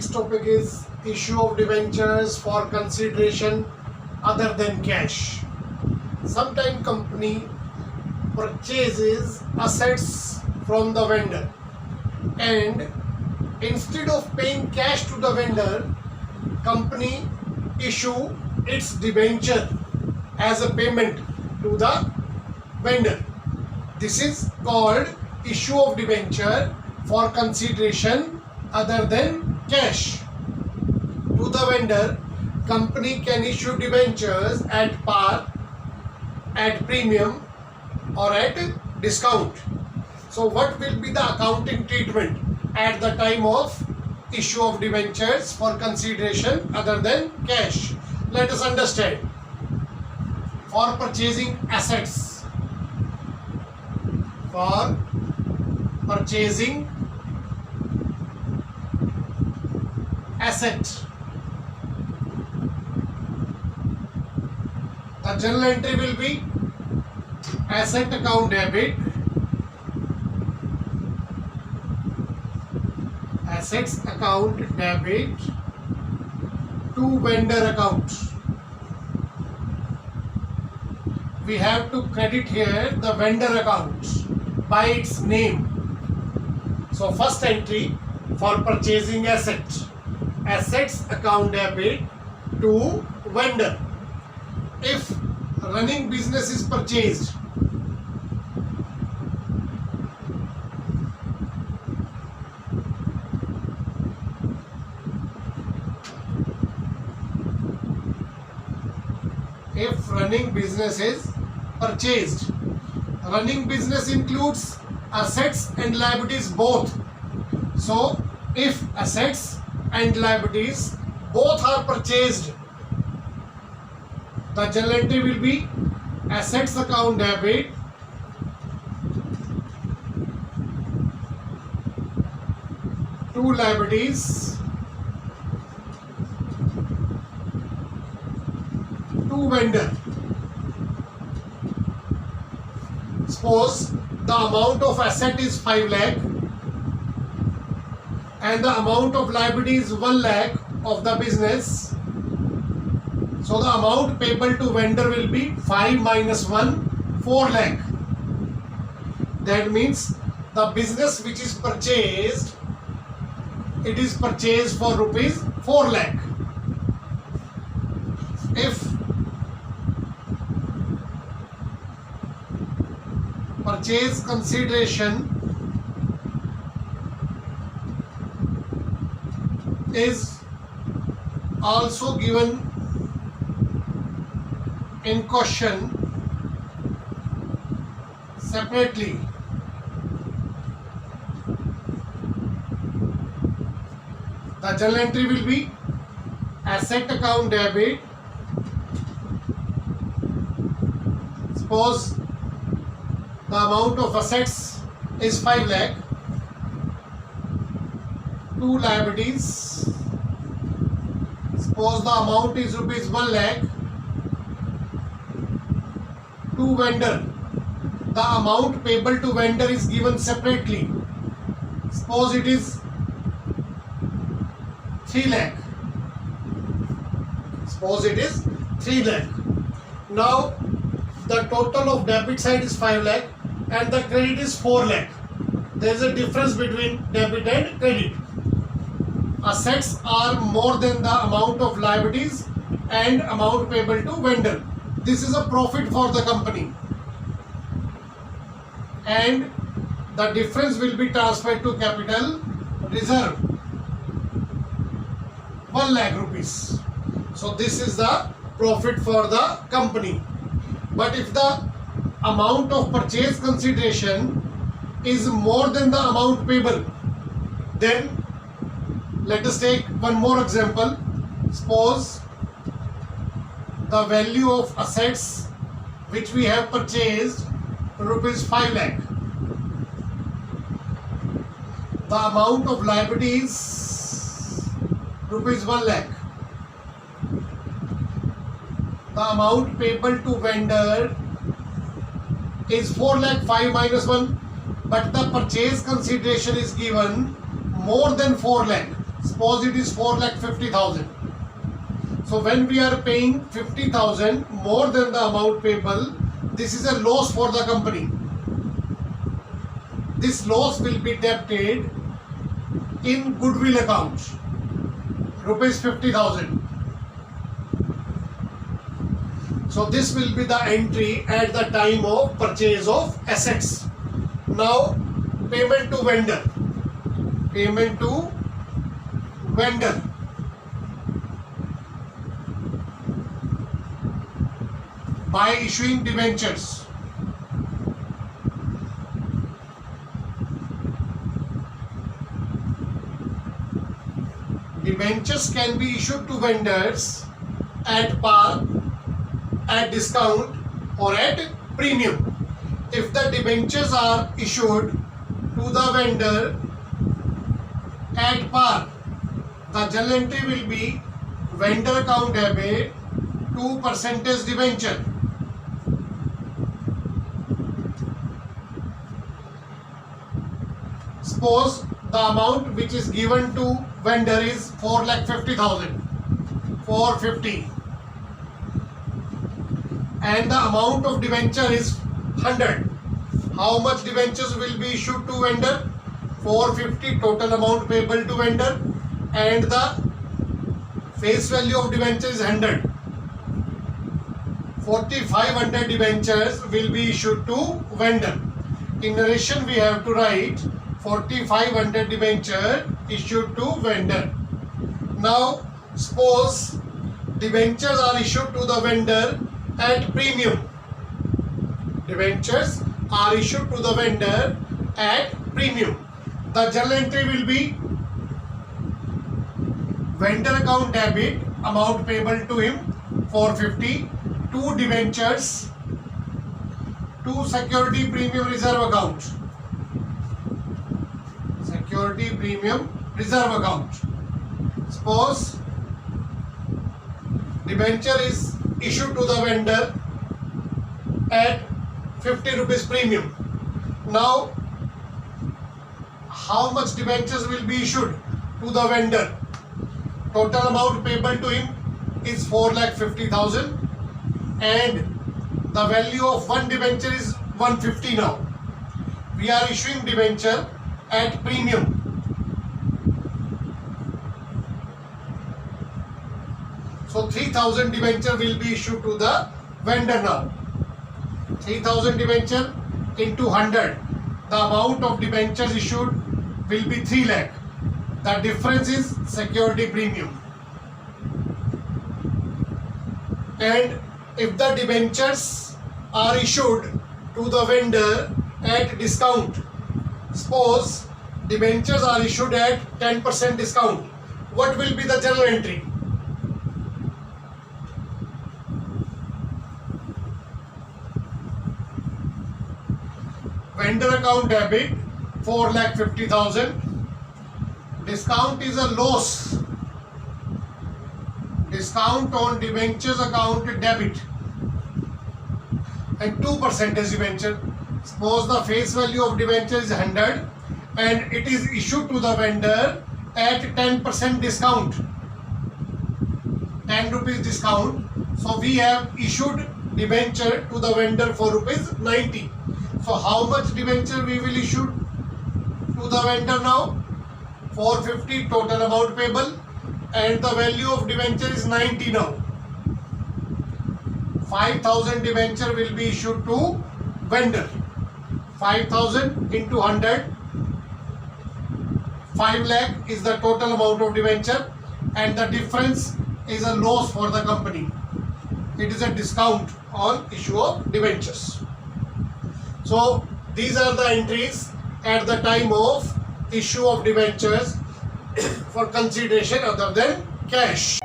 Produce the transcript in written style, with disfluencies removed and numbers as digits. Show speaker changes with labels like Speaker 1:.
Speaker 1: next topic is issue of debentures for consideration other than cash. Sometimes company purchases assets from the vendor, and instead of paying cash to the vendor, company issue its debenture as a payment to the vendor. This is called issue of debenture for consideration other than cash. To the vendor, company can issue debentures at par, at premium, or at discount. So what will be the accounting treatment at the time of issue of debentures for consideration other than cash? Let us understand. For purchasing assets, for purchasing asset, the journal entry will be asset account debit, assets account debit to vendor account. We have to credit here the vendor account by its name. So first entry for purchasing asset, assets account debit to vendor. If running business is purchased, running business is purchased, running business includes assets and liabilities both. So if assets and liabilities both are purchased, the journal entry will be assets account debit to liabilities to vendor. Suppose the amount of asset is 5 lakh and the amount of liability is 1 lakh of the business. So the amount payable to vendor will be 5 minus 1, 4 lakh. That means the business which is purchased, it is purchased for rupees 4 lakh. If purchase consideration is also given in question separately, the journal entry will be asset account debit. Suppose the amount of assets is 5 lakh to liabilities. Suppose the amount is rupees 1 lakh to vendor. The amount payable to vendor is given separately. Suppose it is 3 lakh. Suppose it is 3 lakh. Now the total of debit side is 5 lakh and the credit is 4 lakh. There is a difference between debit and credit. Assets are more than the amount of liabilities and amount payable to vendor. This is a profit for the company, and the difference will be transferred to capital reserve, 1 lakh rupees. So this is the profit for the company. But if the amount of purchase consideration is more than the amount payable, then let us take one more example. Suppose the value of assets which we have purchased rupees 5 lakh. The amount of liabilities rupees 1 lakh. The amount payable to vendor is 4 lakh 5 minus 1, but the purchase consideration is given more than 4 lakh. Suppose it is 4,50,000. So when we are paying 50,000 more than the amount payable, this is a loss for the company. This loss will be debited in goodwill account, rupees 50,000. So this will be the entry at the time of purchase of assets. Now payment to vendor. Payment to vendor. By issuing debentures. Debentures can be issued to vendors at par, at discount, or at premium. If the debentures are issued to the vendor at par, the journal entry will be vendor account debit 2% debenture. Suppose the amount which is given to vendor is 4,50,000, 450, and the amount of debenture is 100. How much debentures will be issued to vendor? 450 total amount payable to vendor, and the face value of debenture is 100. 4,500 debentures will be issued to vendor. In narration we have to write 4,500 debenture issued to vendor. Now suppose debentures are issued to the vendor at premium. Debentures are issued to the vendor at premium. The journal entry will be vendor account debit, amount payable to him 450, 2 debentures, 2 security premium reserve account. Security premium reserve account. Suppose debenture is issued to the vendor at 50 rupees premium. Now how much debentures will be issued to the vendor? Total amount payable to him is 4,50,000, and the value of one debenture is 150 now. We are issuing debenture at premium. So 3,000 debenture will be issued to the vendor now. 3,000 debenture into 100. The amount of debentures issued will be 3 lakh. The difference is security premium. And if the debentures are issued to the vendor at discount, suppose debentures are issued at 10% discount, what will be the journal entry? Vendor account debit 4,50,000. Discount is a loss. Discount on debentures account debit, and 2% debenture. Suppose the face value of debenture is 100 and it is issued to the vendor at 10% discount, 10 rupees discount. So we have issued debenture to the vendor for rupees 90. So how much debenture we will issue to the vendor now? 450 total amount payable, and the value of debenture is 90 now. 5,000 debenture will be issued to vendor. 5,000 into 100, 5 lakh is the total amount of debenture, and the difference is a loss for the company. It is a discount on issue of debentures. So these are the entries at the time of issue of debentures for consideration other than cash.